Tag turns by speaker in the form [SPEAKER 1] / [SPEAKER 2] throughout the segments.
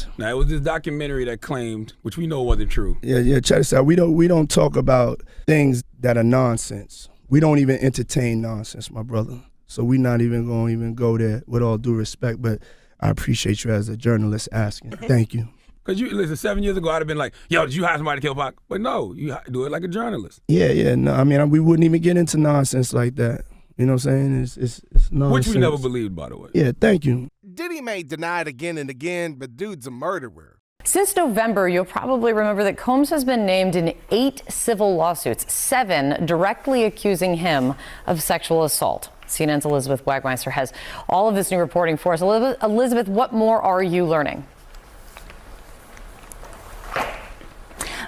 [SPEAKER 1] Yes.
[SPEAKER 2] Now, it was this documentary that claimed, which we know wasn't true.
[SPEAKER 1] Yeah. Check this out. We don't talk about things that are nonsense. We don't even entertain nonsense, my brother. So we're not even going to go there, with all due respect. But I appreciate you as a journalist asking. Thank you.
[SPEAKER 2] Because listen, 7 years ago, I'd have been like, yo, did you hire somebody to kill Pac? But no, you do it like a journalist.
[SPEAKER 1] Yeah. No, I mean, we wouldn't even get into nonsense like that. You know what I'm saying? It's nonsense.
[SPEAKER 2] Which we never believed, by the way.
[SPEAKER 1] Yeah, thank you.
[SPEAKER 3] Diddy may deny it again and again, but dude's a murderer.
[SPEAKER 4] Since November, you'll probably remember that Combs has been named in 8 civil lawsuits, 7 directly accusing him of sexual assault. CNN's Elizabeth Wagmeister has all of this new reporting for us. Elizabeth, what more are you learning?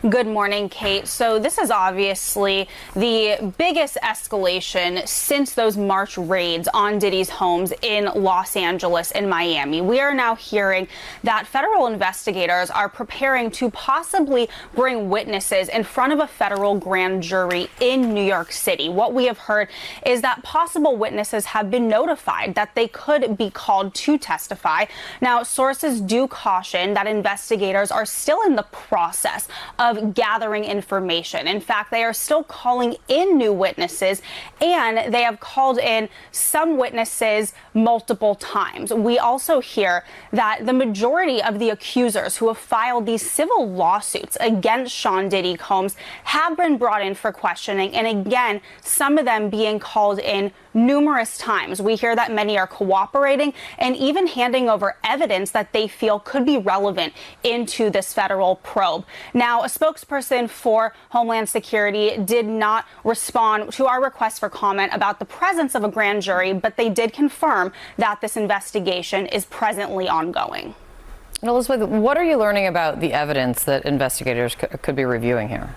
[SPEAKER 5] Good morning, Kate. So this is obviously the biggest escalation since those March raids on Diddy's homes in Los Angeles and Miami. We are now hearing that federal investigators are preparing to possibly bring witnesses in front of a federal grand jury in New York City. What we have heard is that possible witnesses have been notified that they could be called to testify. Now, sources do caution that investigators are still in the process of gathering information. In fact, they are still calling in new witnesses, and they have called in some witnesses multiple times. We also hear that the majority of the accusers who have filed these civil lawsuits against Sean Diddy Combs have been brought in for questioning, and again, some of them being called in numerous times. We hear that many are cooperating and even handing over evidence that they feel could be relevant into this federal probe. Now, a spokesperson for Homeland Security did not respond to our request for comment about the presence of a grand jury, but they did confirm that this investigation is presently ongoing.
[SPEAKER 4] And Elizabeth, what are you learning about the evidence that investigators could be reviewing here?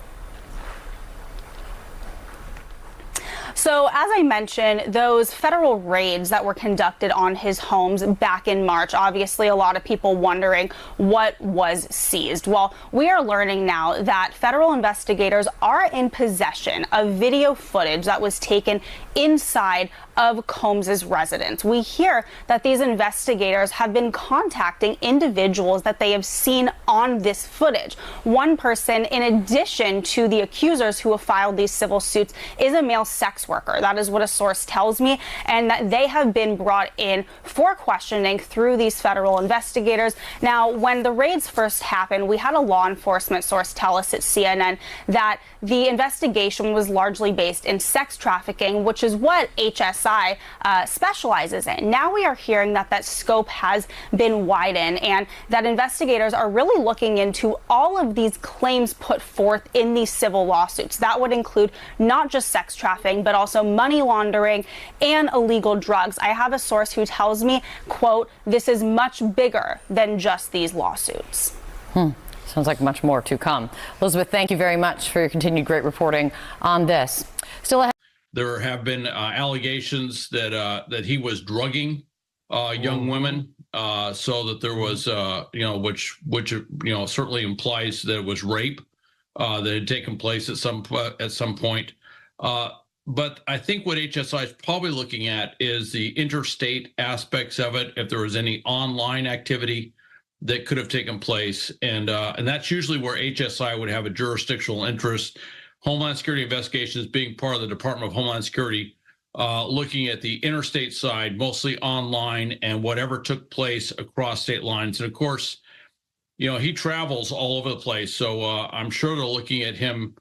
[SPEAKER 5] So, as I mentioned, those federal raids that were conducted on his homes back in March, obviously a lot of people wondering what was seized. Well, we are learning now that federal investigators are in possession of video footage that was taken inside of Combs's residence. We hear that these investigators have been contacting individuals that they have seen on this footage. One person, in addition to the accusers who have filed these civil suits, is a male sex worker. That is what a source tells me, and that they have been brought in for questioning through these federal investigators. Now, when the raids first happened, we had a law enforcement source tell us at CNN that the investigation was largely based in sex trafficking, which is what HSI specializes in. Now we are hearing that that scope has been widened and that investigators are really looking into all of these claims put forth in these civil lawsuits. That would include not just sex trafficking, but also money laundering and illegal drugs. I have a source who tells me, quote, "This is much bigger than just these lawsuits."
[SPEAKER 4] Sounds like much more to come. Elizabeth, thank you very much for your continued great reporting on this. Still ahead.
[SPEAKER 6] There have been allegations that he was drugging young women, so that there was, which certainly implies that it was rape that had taken place at some point. But I think what HSI is probably looking at is the interstate aspects of it. If there was any online activity that could have taken place, and that's usually where HSI would have a jurisdictional interest. Homeland Security investigations being part of the Department of Homeland Security, looking at the interstate side, mostly online, and whatever took place across state lines. And of course, he travels all over the place. So I'm sure they're looking at him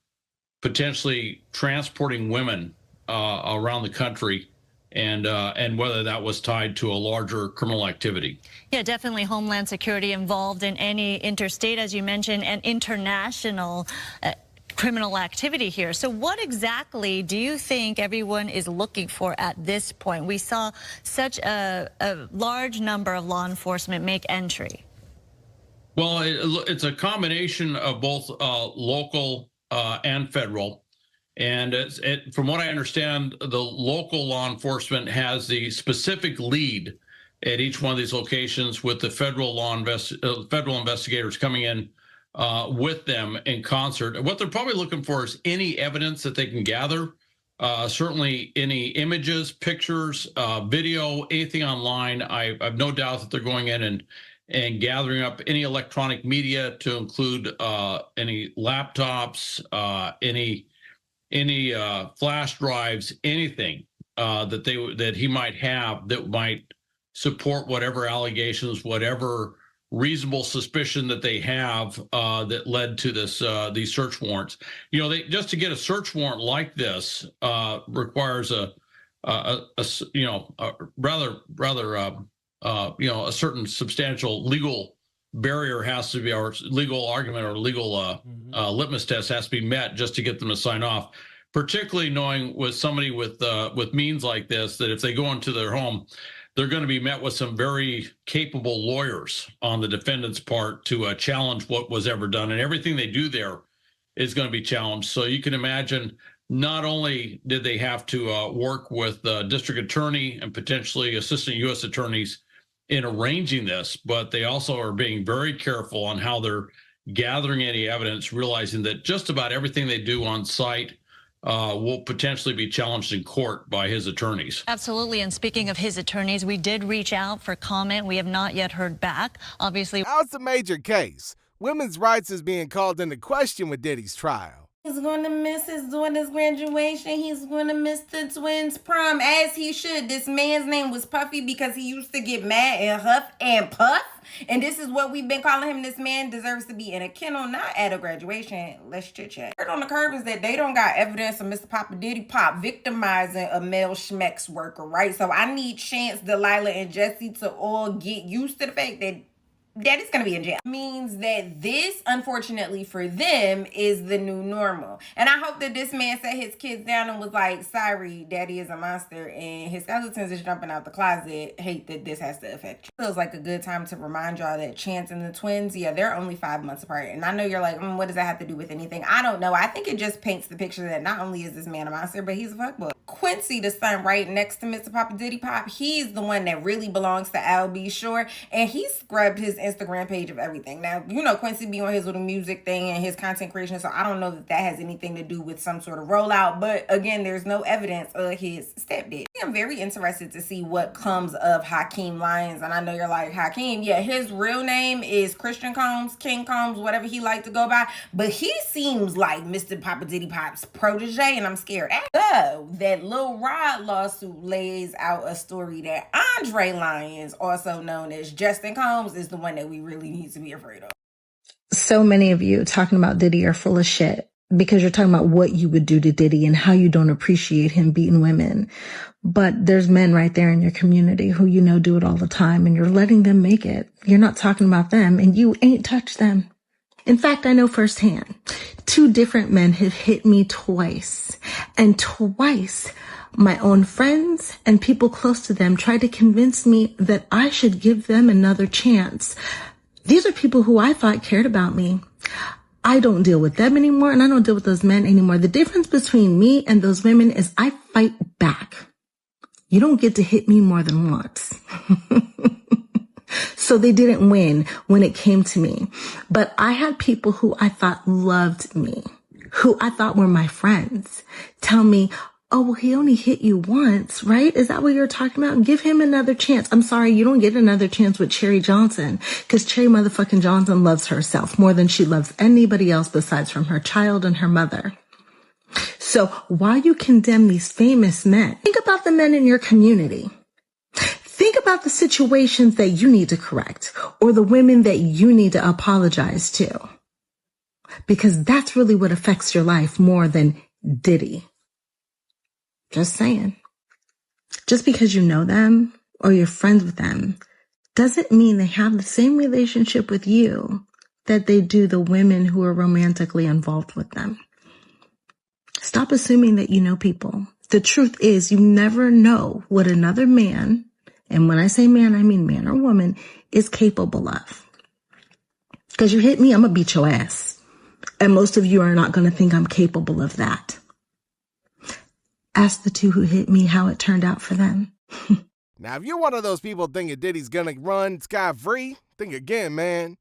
[SPEAKER 6] potentially transporting women around the country, and whether that was tied to a larger criminal activity.
[SPEAKER 7] Yeah, definitely Homeland Security involved in any interstate, as you mentioned, and international criminal activity here. So what exactly do you think everyone is looking for at this point? We saw such a large number of law enforcement make entry.
[SPEAKER 6] Well, it's a combination of both local and federal. And from what I understand, the local law enforcement has the specific lead at each one of these locations, with the federal federal investigators coming in with them in concert. What they're probably looking for is any evidence that they can gather, certainly any images, pictures, video, anything online. I've no doubt that they're going in and gathering up any electronic media to include any laptops, any flash drives, anything that he might have that might support whatever allegations, whatever reasonable suspicion that they have that led to this these search warrants. You know, just to get a search warrant like this requires a certain substantial legal barrier has to be, or legal argument or legal litmus test has to be met just to get them to sign off. Particularly knowing with somebody with means like this, that if they go into their home, they're going to be met with some very capable lawyers on the defendant's part to challenge what was ever done, and everything they do there is going to be challenged. So you can imagine, not only did they have to work with the district attorney and potentially assistant U.S. attorneys in arranging this, but they also are being very careful on how they're gathering any evidence, realizing that just about everything they do on site will potentially be challenged in court by his attorneys.
[SPEAKER 7] Absolutely. And speaking of his attorneys, we did reach out for comment. We have not yet heard back. Obviously,
[SPEAKER 3] Now it's a major case. Women's rights is being called into question with Diddy's trial.
[SPEAKER 8] He's going to miss his daughter's graduation. He's going to miss the twins' prom, as he should. This man's name was Puffy because he used to get mad and huff and puff. And this is what we've been calling him. This man deserves to be in a kennel, not at a graduation. Let's chit-chat. Word on the curb is that they don't got evidence of Mr. Papa Diddy Pop victimizing a male schmex worker, right? So I need Chance, Delilah, and Jesse to all get used to the fact that Daddy's gonna be in jail. Means that this, unfortunately for them, is the new normal. And I hope that this man set his kids down and was like, sorry, Daddy is a monster and his skeletons is jumping out the closet. Hate that this has to affect you. Feels like a good time to remind y'all that Chance and the twins, yeah, they're only 5 months apart. And I know you're like, what does that have to do with anything? I don't know. I think it just paints the picture that not only is this man a monster, but he's a fuckboy. Quincy, the son right next to Mr. Papa Diddy Pop, he's the one that really belongs to Al B. Shore, and he scrubbed his Instagram page of everything. Now, you know, Quincy be on his little music thing and his content creation, so I don't know that that has anything to do with some sort of rollout, but again, there's no evidence of his stepdad. I'm very interested to see what comes of Hakeem Lyons, and I know you're like, Hakeem, yeah, his real name is Christian Combs, King Combs, whatever he liked to go by, but he seems like Mr. Papa Diddy Pop's protege, and I'm scared. That Lil Rod lawsuit lays out a story that Andre Lyons, also known as Justin Combs, is the one that we really need to be afraid of.
[SPEAKER 9] So many of you talking about Diddy are full of shit because you're talking about what you would do to Diddy and how you don't appreciate him beating women. But there's men right there in your community who you know do it all the time, and you're letting them make it. You're not talking about them, and you ain't touched them. In fact, I know firsthand, 2 different men have hit me twice, and twice my own friends and people close to them tried to convince me that I should give them another chance. These are people who I thought cared about me. I don't deal with them anymore, and I don't deal with those men anymore. The difference between me and those women is I fight back. You don't get to hit me more than once. So they didn't win when it came to me. But I had people who I thought loved me, who I thought were my friends, tell me, oh, well, he only hit you once, right? Is that what you're talking about? Give him another chance. I'm sorry, you don't get another chance with Cherry Johnson, because Cherry motherfucking Johnson loves herself more than she loves anybody else besides from her child and her mother. So while you condemn these famous men, think about the men in your community. Think about the situations that you need to correct, or the women that you need to apologize to, because that's really what affects your life more than Diddy. Just saying. Just because you know them or you're friends with them doesn't mean they have the same relationship with you that they do the women who are romantically involved with them. Stop assuming that you know people. The truth is, you never know what another man, and when I say man, I mean man or woman, is capable of. Because you hit me, I'm going to beat your ass. And most of you are not going to think I'm capable of that. Ask the 2 who hit me how it turned out for them.
[SPEAKER 3] Now, if you're one of those people thinking Diddy's gonna run scot-free, think again, man.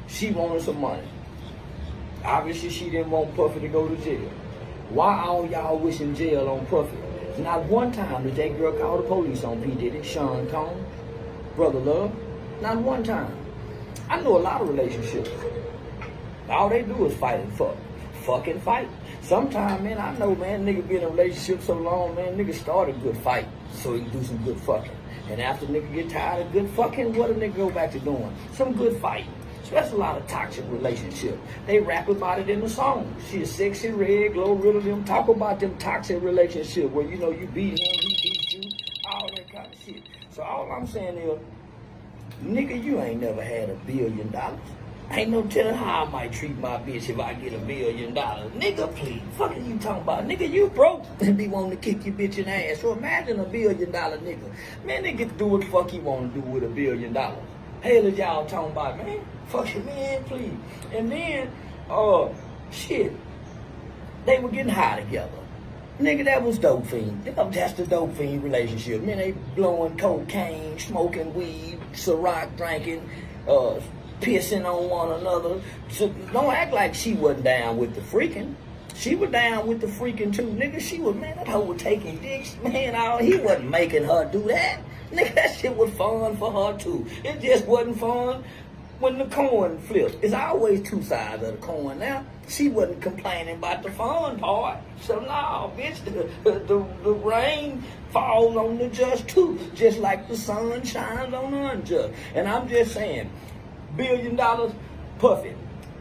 [SPEAKER 10] She wanted some money. Obviously, she didn't want Puffy to go to jail. Why all y'all wishing jail on Puffy? Not one time did that girl call the police on P. Diddy, Sean Combs, Brother Love. Not one time. I know a lot of relationships. All they do is fight and fuck. Fucking fight. Sometimes, man, I know, man, nigga be in a relationship so long, man, nigga start a good fight so he can do some good fucking. And after nigga get tired of good fucking, what a nigga go back to doing? Some good fighting. So that's a lot of toxic relationship. They rap about it in the song. She is sexy, red, glow, rid of them. Talk about them toxic relationship where, you know, you beat him, he beat you, all that kind of shit. So all I'm saying is, nigga, you ain't never had $1 billion. Ain't no telling how I might treat my bitch if I get $1 billion. Nigga, please. Fuck are you talking about? Nigga, you broke and be wanting to kick your bitch in the ass. So imagine $1 billion nigga. Man, nigga can do what the fuck he want to do with $1 billion. Hell is y'all talking about, man? Fuck it, man, please. And then, shit, they were getting high together. Nigga, that was dope fiend. That's the dope fiend relationship. Man, they blowing cocaine, smoking weed, Ciroc drinking, pissing on one another. So don't act like she wasn't down with the freaking. She was down with the freaking too. Nigga, she was, man, that hoe was taking dicks. Man, he wasn't making her do that. Nigga, that shit was fun for her too. It just wasn't fun when the coin flipped. It's always two sides of the coin now. She wasn't complaining about the fun part. So no, bitch, the rain falls on the just too. Just like the sun shines on the unjust. And I'm just saying, $1 billion, Puffy.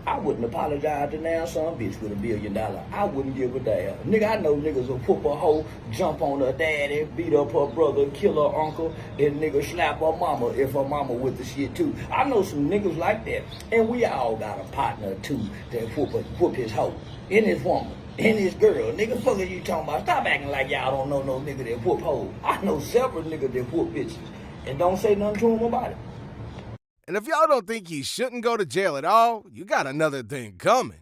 [SPEAKER 10] I wouldn't apologize to now some bitch with $1 billion. I wouldn't give a damn. Nigga, I know niggas will whoop a hoe, jump on her daddy, beat up her brother, kill her uncle, and nigga slap her mama if her mama with the shit too. I know some niggas like that. And we all got a partner too that whoop his hoe, and his woman, and his girl. Nigga, fuck are you talking about? Stop acting like y'all don't know no nigga that whoop hoes. I know several niggas that whoop bitches. And don't say nothing to them about it.
[SPEAKER 3] And if y'all don't think he shouldn't go to jail at all, you got another thing coming.